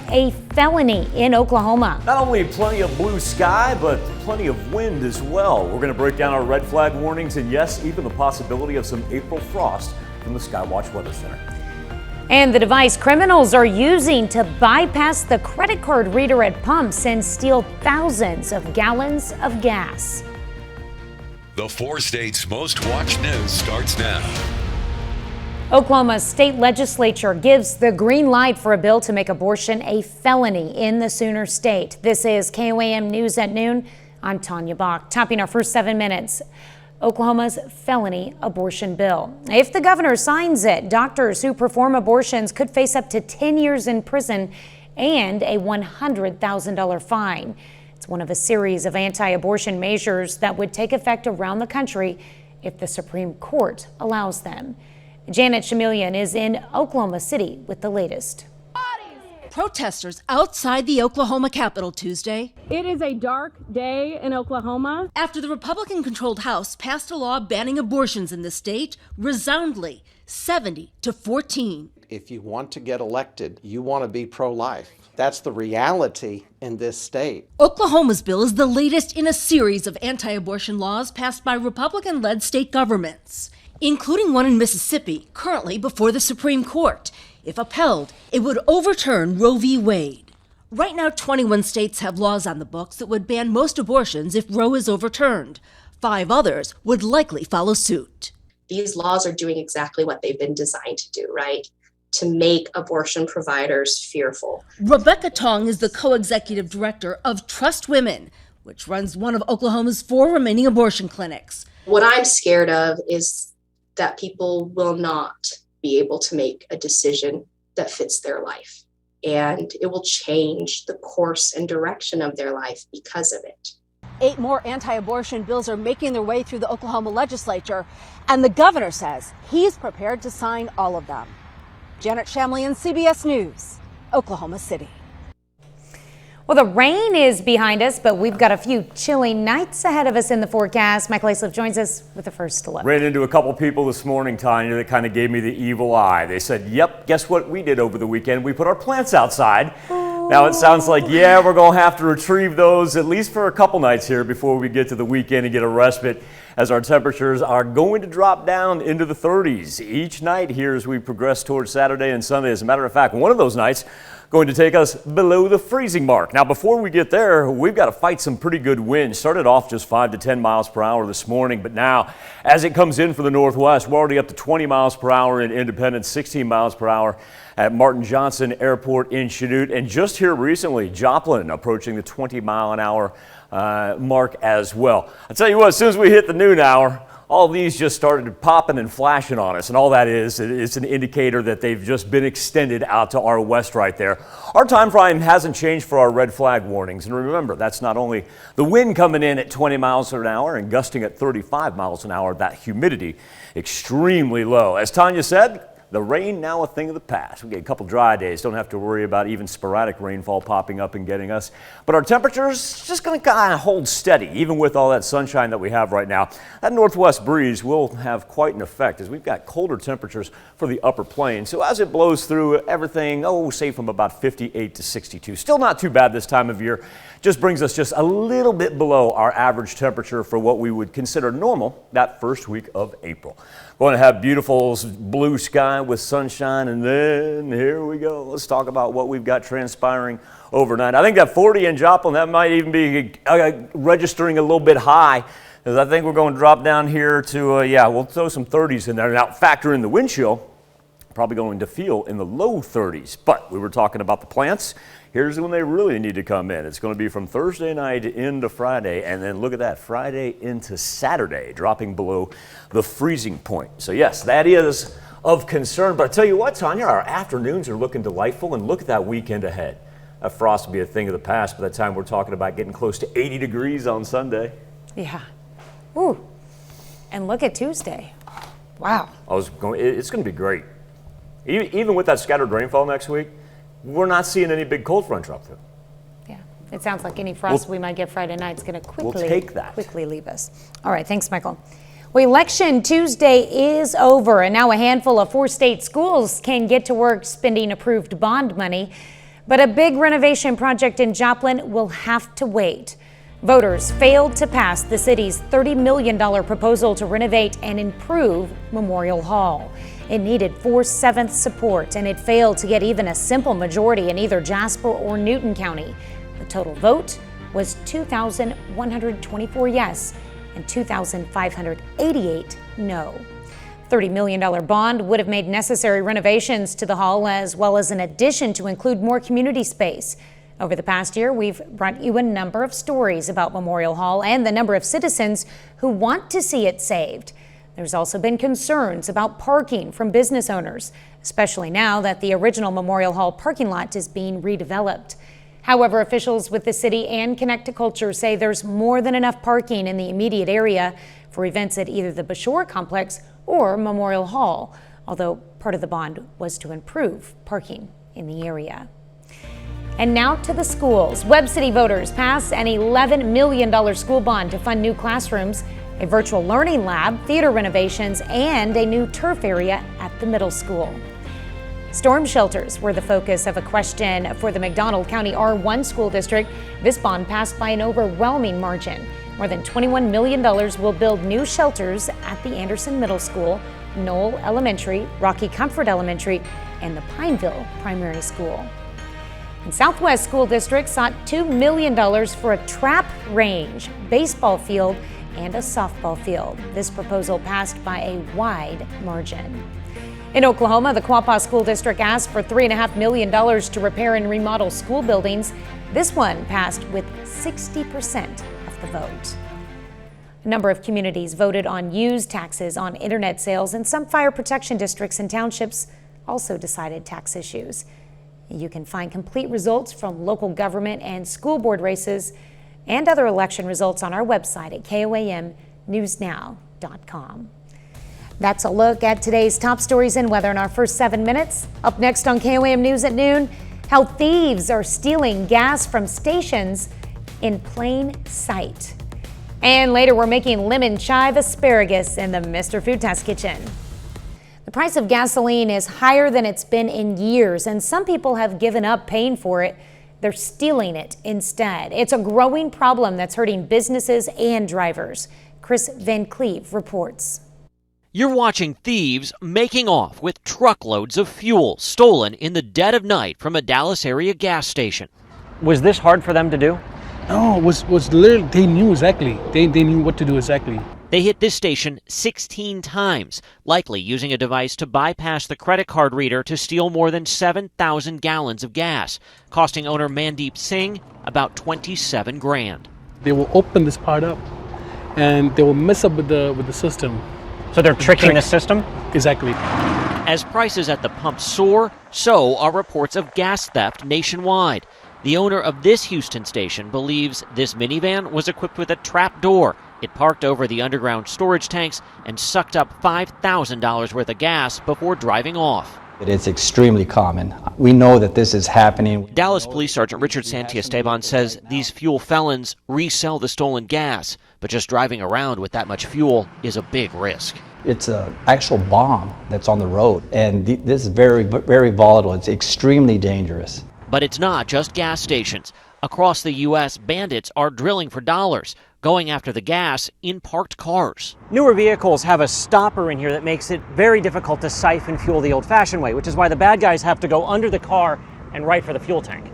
A felony in Oklahoma. Not only plenty of blue sky, but plenty of wind as well. We're going to break down our red flag warnings and yes, even the possibility of some April frost from the Skywatch Weather Center. And the device criminals are using to bypass the credit card reader at pumps and steal thousands of gallons of gas. The 4 states' most watched news starts now. Oklahoma's state legislature gives the green light for a bill to make abortion a felony in the Sooner State. This is KOAM News at Noon. I'm Tanya Bach. Topping our first 7 minutes, Oklahoma's felony abortion bill. If the governor signs it, doctors who perform abortions could face up to 10 years in prison and a $100,000 fine. It's one of a series of anti-abortion measures that would take effect around the country if the Supreme Court allows them. Janet Chameleon is in Oklahoma City with the latest. Protesters outside the Oklahoma Capitol Tuesday. It is a dark day in Oklahoma. After the Republican-controlled House passed a law banning abortions in the state, resoundingly 70-14. If you want to get elected, you want to be pro-life. That's the reality in this state. Oklahoma's bill is the latest in a series of anti-abortion laws passed by Republican-led state governments, including one in Mississippi, currently before the Supreme Court. If upheld, it would overturn Roe v. Wade. Right now, 21 states have laws on the books that would ban most abortions if Roe is overturned. 5 others would likely follow suit. These laws are doing exactly what they've been designed to do, right? To make abortion providers fearful. Rebecca Tong is the co-executive director of Trust Women, which runs one of Oklahoma's 4 remaining abortion clinics. What I'm scared of is that people will not be able to make a decision that fits their life. And it will change the course and direction of their life because of it. 8 more anti-abortion bills are making their way through the Oklahoma legislature, and the governor says he's prepared to sign all of them. Janet Chameleon, CBS News, Oklahoma City. Well, the rain is behind us, but we've got a few chilly nights ahead of us in the forecast. Mike Laisliff joins us with the first look. Ran into a couple people this morning, Tanya, that kind of gave me the evil eye. They said, yep, guess what we did over the weekend? We put our plants outside. Oh. Now it sounds like, yeah, we're going to have to retrieve those at least for a couple nights here before we get to the weekend and get a respite, as our temperatures are going to drop down into the 30s each night here as we progress towards Saturday and Sunday. As a matter of fact, one of those nights going to take us below the freezing mark. Now, before we get there, we've got to fight some pretty good winds. Started off just 5 to 10 miles per hour this morning, but now as it comes in for the northwest, we're already up to 20 miles per hour in Independence, 16 miles per hour at Martin Johnson Airport in Chanute, and just here recently, Joplin approaching the 20 mile an hour mark as well. I'll tell you what, as soon as we hit the noon hour, all these just started popping and flashing on us, and all that is an indicator that they've just been extended out to our west right there. Our time frame hasn't changed for our red flag warnings, and remember, that's not only the wind coming in at 20 miles an hour and gusting at 35 miles an hour, that humidity extremely low. As Tanya said, the rain now a thing of the past. We get a couple dry days, don't have to worry about even sporadic rainfall popping up and getting us. But our temperatures just going to kind of hold steady, even with all that sunshine that we have right now. That northwest breeze will have quite an effect as we've got colder temperatures for the upper plains. So as it blows through everything, say from about 58 to 62. Still not too bad this time of year. Just brings us just a little bit below our average temperature for what we would consider normal that first week of April. Going to have beautiful blue sky with sunshine, and then here we go. Let's talk about what we've got transpiring overnight. I think that 40 in Joplin, that might even be registering a little bit high, because I think we're going to drop down here to, we'll throw some 30s in there. Now, factor in the wind chill, probably going to feel in the low 30s. But we were talking about the plants. Here's when they really need to come in. It's going to be from Thursday night into Friday, and then look at that, Friday into Saturday, dropping below the freezing point. So yes, that is of concern. But I tell you what, Tanya, our afternoons are looking delightful, and look at that weekend ahead. That frost will be a thing of the past by the time we're talking about getting close to 80 degrees on Sunday. Yeah. Ooh. And look at Tuesday. Wow. It's going to be great. Even with that scattered rainfall next week, we're not seeing any big cold front drop through. Yeah, it sounds like any frost we might get Friday night is going to quickly leave us. All right, thanks, Michael. Well, Election Tuesday is over, and now a handful of 4 state schools can get to work spending approved bond money. But a big renovation project in Joplin will have to wait. Voters failed to pass the city's $30 million proposal to renovate and improve Memorial Hall. It needed 4/7 support, and it failed to get even a simple majority in either Jasper or Newton County. The total vote was 2,124 yes and 2,588 no. $30 million bond would have made necessary renovations to the hall, as well as an addition to include more community space. Over the past year, we've brought you a number of stories about Memorial Hall and the number of citizens who want to see it saved. There's also been concerns about parking from business owners, especially now that the original Memorial Hall parking lot is being redeveloped. However, officials with the city and Connect to Culture say there's more than enough parking in the immediate area for events at either the Bashore Complex or Memorial Hall, although part of the bond was to improve parking in the area. And now to the schools. Webb City voters passed an $11 million school bond to fund new classrooms, a virtual learning lab, theater renovations, and a new turf area at the middle school. Storm shelters were the focus of a question for the McDonald County R1 school district. This bond passed by an overwhelming margin. More than $21 million will build new shelters at the Anderson Middle School, Knoll Elementary, Rocky Comfort Elementary, and the Pineville Primary School. And Southwest School District sought $2 million for a trap range, baseball field, and a softball field. This proposal passed by a wide margin. In Oklahoma, the Quapaw School District asked for $3.5 million to repair and remodel school buildings. This one passed with 60% of the vote. A number of communities voted on use taxes on internet sales, and some fire protection districts and townships also decided tax issues. You can find complete results from local government and school board races and other election results on our website at KOAMnewsnow.com. That's a look at today's top stories and weather in our first 7 minutes. Up next on KOAM News at noon, how thieves are stealing gas from stations in plain sight. And later, we're making lemon chive asparagus in the Mr. Food Test Kitchen. The price of gasoline is higher than it's been in years, and some people have given up paying for it. They're stealing it instead. It's a growing problem that's hurting businesses and drivers. Chris Van Cleve reports. You're watching thieves making off with truckloads of fuel stolen in the dead of night from a Dallas area gas station. Was this hard for them to do? No, it was literally, they knew exactly. They knew what to do exactly. They hit this station 16 times, likely using a device to bypass the credit card reader to steal more than 7,000 gallons of gas, costing owner Mandeep Singh about $27,000. They will open this part up, and they will mess up with the system. So they're tricking the system? Exactly. As prices at the pump soar, so are reports of gas theft nationwide. The owner of this Houston station believes this minivan was equipped with a trap door. It parked over the underground storage tanks and sucked up $5,000 worth of gas before driving off. It's extremely common. We know that this is happening. Dallas Police Sergeant Richard Santiesteban says these fuel felons resell the stolen gas, but just driving around with that much fuel is a big risk. It's an actual bomb that's on the road, and this is very, very volatile. It's extremely dangerous. But it's not just gas stations. Across the U.S., bandits are drilling for dollars, going after the gas in parked cars. Newer vehicles have a stopper in here that makes it very difficult to siphon fuel the old-fashioned way, which is why the bad guys have to go under the car and right for the fuel tank.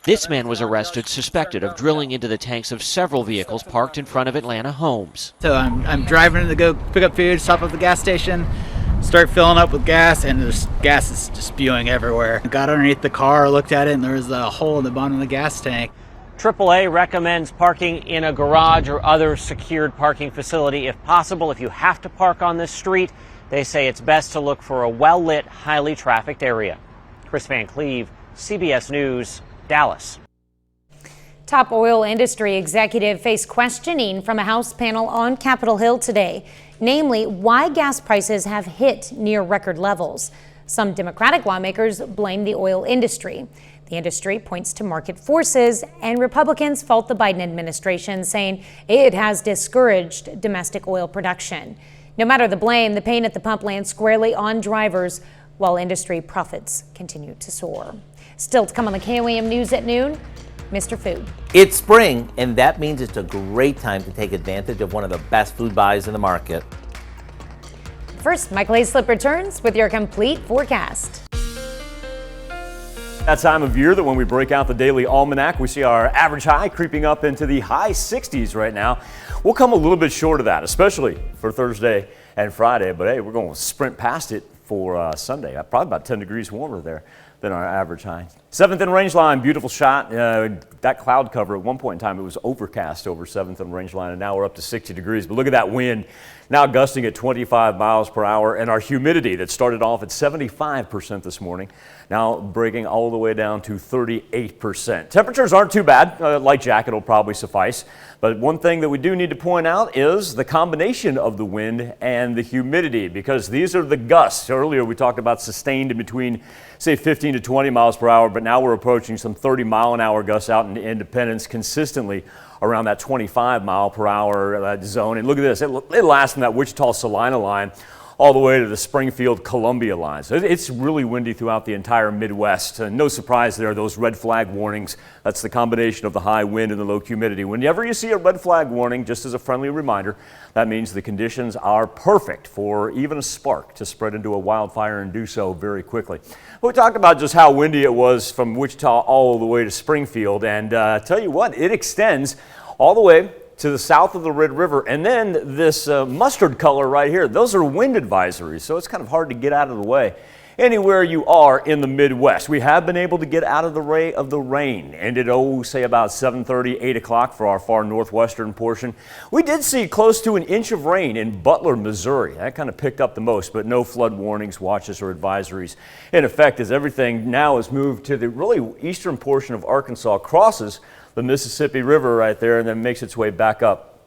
This man was arrested suspected of drilling into the tanks of several vehicles parked in front of Atlanta homes. So I'm driving to go pick up food, stop at the gas station, start filling up with gas, and there's gas is just spewing everywhere. I got underneath the car, looked at it, and there was a hole in the bottom of the gas tank. AAA recommends parking in a garage or other secured parking facility if possible. If you have to park on this street, they say it's best to look for a well-lit, highly trafficked area. Chris Van Cleve, CBS News, Dallas. Top oil industry executive faced questioning from a House panel on Capitol Hill today, namely why gas prices have hit near record levels. Some Democratic lawmakers blame the oil industry. The industry points to market forces, and Republicans fault the Biden administration, saying it has discouraged domestic oil production. No matter the blame, the pain at the pump lands squarely on drivers, while industry profits continue to soar. Still to come on the KOAM News at noon, Mr. Food. It's spring, and that means it's a great time to take advantage of one of the best food buys in the market. First, Michael Hayslip returns with your complete forecast. That time of year that when we break out the daily almanac, we see our average high creeping up into the high 60s right now. We'll come a little bit short of that, especially for Thursday and Friday, but hey, we're going to sprint past it for Sunday. Probably about 10 degrees warmer there than our average high. 7th and range line, beautiful shot. That cloud cover at one point in time, it was overcast over 7th and range line, and now we're up to 60 degrees. But look at that wind, now gusting at 25 miles per hour, and our humidity that started off at 75% this morning, now breaking all the way down to 38%. Temperatures aren't too bad. Light jacket will probably suffice. But one thing that we do need to point out is the combination of the wind and the humidity, because these are the gusts. Earlier we talked about sustained in between, say, 15 to 20 miles per hour, but now we're approaching some 30-mile-an-hour gusts out in Independence consistently around that 25 mile per hour zone. And look at this, it lasts from that Wichita-Salina line all the way to the Springfield-Columbia line. So it's really windy throughout the entire Midwest. No surprise there, those red flag warnings. That's the combination of the high wind and the low humidity. Whenever you see a red flag warning, just as a friendly reminder, that means the conditions are perfect for even a spark to spread into a wildfire and do so very quickly. We talked about just how windy it was from Wichita all the way to Springfield, and tell you what, it extends all the way to the south of the Red River, and then this mustard color right here, those are wind advisories, so it's kind of hard to get out of the way anywhere you are in the Midwest. We have been able to get out of the ray of the rain, ended, say about 7:30, 8 o'clock for our far northwestern portion. We did see close to an inch of rain in Butler, Missouri. That kind of picked up the most, but no flood warnings, watches, or advisories in effect, as everything now has moved to the really eastern portion of Arkansas, crosses the Mississippi River right there, and then makes its way back up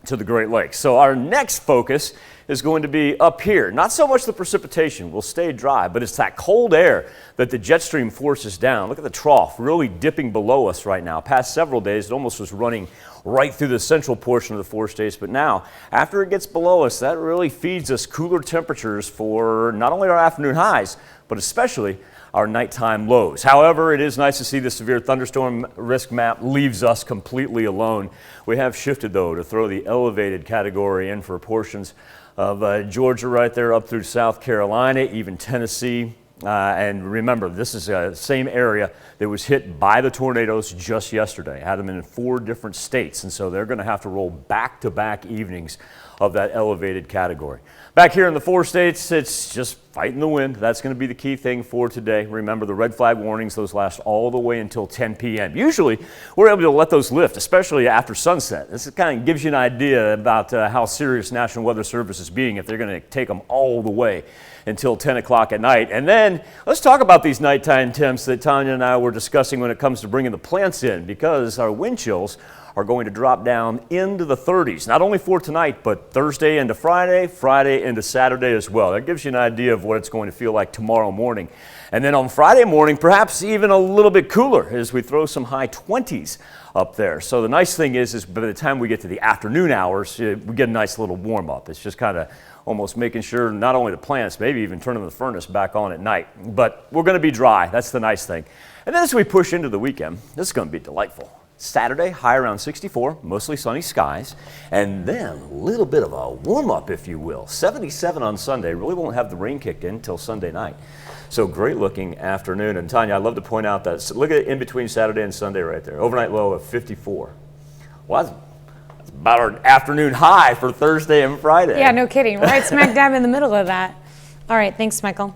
to the Great Lakes. So our next focus is going to be up here. Not so much the precipitation will stay dry, but it's that cold air that the jet stream forces down. Look at the trough really dipping below us right now. Past several days, it almost was running right through the central portion of the 4 states, but now, after it gets below us, that really feeds us cooler temperatures for not only our afternoon highs, but especially our nighttime lows. However, it is nice to see the severe thunderstorm risk map leaves us completely alone. We have shifted, though, to throw the elevated category in for portions of Georgia right there up through South Carolina, even Tennessee. And remember, this is the same area that was hit by the tornadoes just yesterday. Had them in 4 different states, and so they're going to have to roll back-to-back evenings of that elevated category. Back here in the 4 states, it's just fighting the wind. That's going to be the key thing for today. Remember, the red flag warnings, those last all the way until 10 p.m. Usually, we're able to let those lift, especially after sunset. This kind of gives you an idea about how serious National Weather Service is being if they're going to take them all the way until 10 o'clock at night. And then let's talk about these nighttime temps that Tanya and I were discussing when it comes to bringing the plants in, because our wind chills are going to drop down into the 30s, not only for tonight, but Thursday into Friday, Friday into Saturday as well. That gives you an idea of what it's going to feel like tomorrow morning. And then on Friday morning, perhaps even a little bit cooler as we throw some high 20s up there. So the nice thing is by the time we get to the afternoon hours, we get a nice little warm up. It's just kind of almost making sure not only the plants, maybe even turning the furnace back on at night. But we're going to be dry. That's the nice thing. And then as we push into the weekend, this is going to be delightful. Saturday, high around 64, mostly sunny skies, and then a little bit of a warm-up, if you will. 77 on Sunday. Really won't have the rain kicked in until Sunday night. So great looking afternoon. And Tanya, I'd love to point out that, look at it in between Saturday and Sunday right there. Overnight low of 54. Well, that's about our afternoon high for Thursday and Friday. Yeah, no kidding. Right smack dab in the middle of that. All right, thanks, Michael.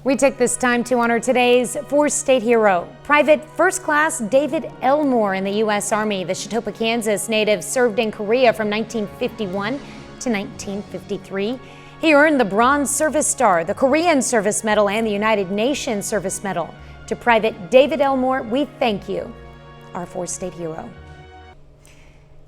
We take this time to honor today's 4-state hero, Private First Class David Elmore in the U.S. Army. The Chautauqua, Kansas native served in Korea from 1951 to 1953. He earned the Bronze Service Star, the Korean Service Medal, and the United Nations Service Medal. To Private David Elmore, we thank you, our 4-state hero.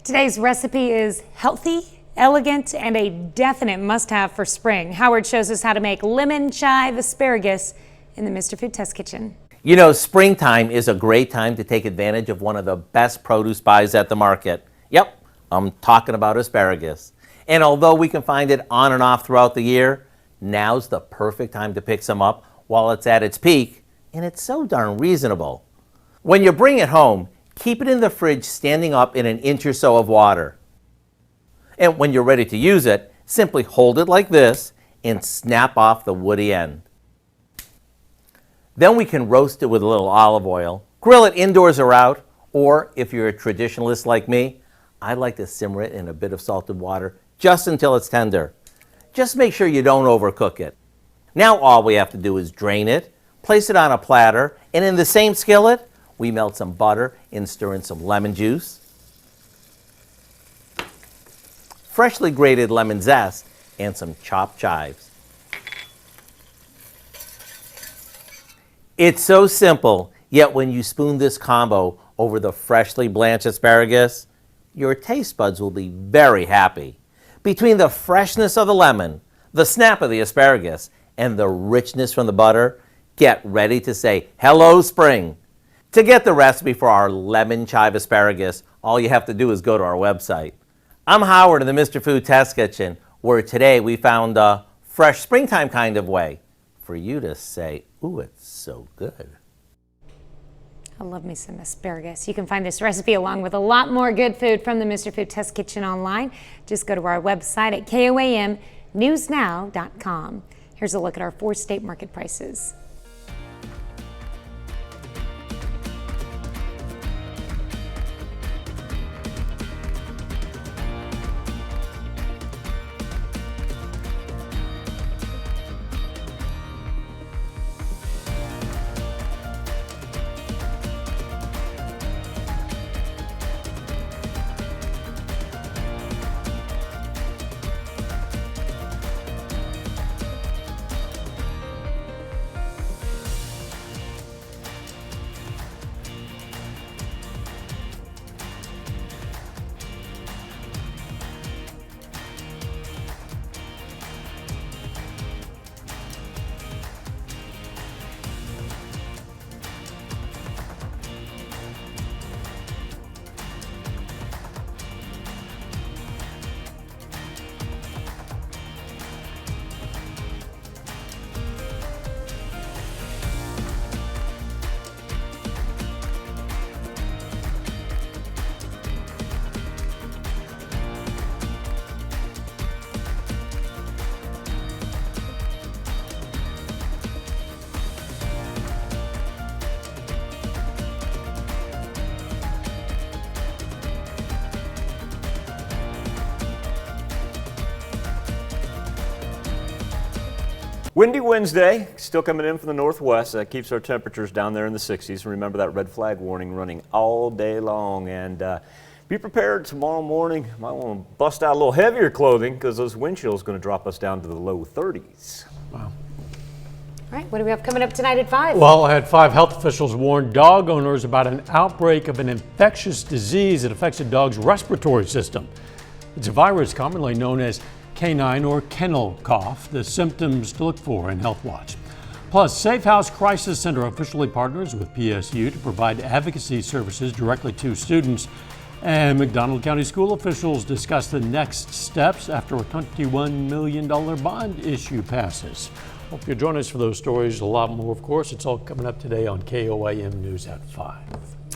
Today's recipe is healthy, elegant, and a definite must-have for spring. Howard shows us how to make lemon chive asparagus in the Mr. Food Test Kitchen. You know, springtime is a great time to take advantage of one of the best produce buys at the market. Yep, I'm talking about asparagus. And although we can find it on and off throughout the year, now's the perfect time to pick some up while it's at its peak and it's so darn reasonable. When you bring it home, keep it in the fridge standing up in an inch or so of water. And when you're ready to use it, simply hold it like this and snap off the woody end. Then we can roast it with a little olive oil, grill it indoors or out, or if you're a traditionalist like me, I like to simmer it in a bit of salted water just until it's tender. Just make sure you don't overcook it. Now all we have to do is drain it, place it on a platter, and in the same skillet, we melt some butter and stir in some lemon juice, freshly grated lemon zest, and some chopped chives. It's so simple, yet when you spoon this combo over the freshly blanched asparagus, your taste buds will be very happy. Between the freshness of the lemon, the snap of the asparagus, and the richness from the butter, get ready to say hello spring. To get the recipe for our lemon chive asparagus, all you have to do is go to our website. I'm Howard in the Mr. Food Test Kitchen, where today we found a fresh springtime kind of way for you to say, ooh, it's so good. I love me some asparagus. You can find this recipe along with a lot more good food from the Mr. Food Test Kitchen online. Just go to our website at KOAMnewsnow.com. Here's a look at our 4 state market prices. Windy Wednesday, still coming in from the northwest. That keeps our temperatures down there in the 60s. Remember that red flag warning running all day long. And be prepared tomorrow morning. Might want to bust out a little heavier clothing because those wind chills are going to drop us down to the low 30s. Wow. All right, what do we have coming up tonight at 5? Well, I had 5 health officials warn dog owners about an outbreak of an infectious disease that affects a dog's respiratory system. It's a virus commonly known as canine or kennel cough, the symptoms to look for in Health Watch. Plus, Safe House Crisis Center officially partners with PSU to provide advocacy services directly to students. And McDonald County school officials discuss the next steps after a $21 million bond issue passes. Hope you'll join us for those stories. A lot more, of course. It's all coming up today on KOAM News at 5.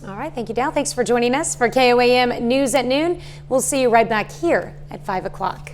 All right, thank you, Dal. Thanks for joining us for KOAM News at Noon. We'll see you right back here at 5 o'clock.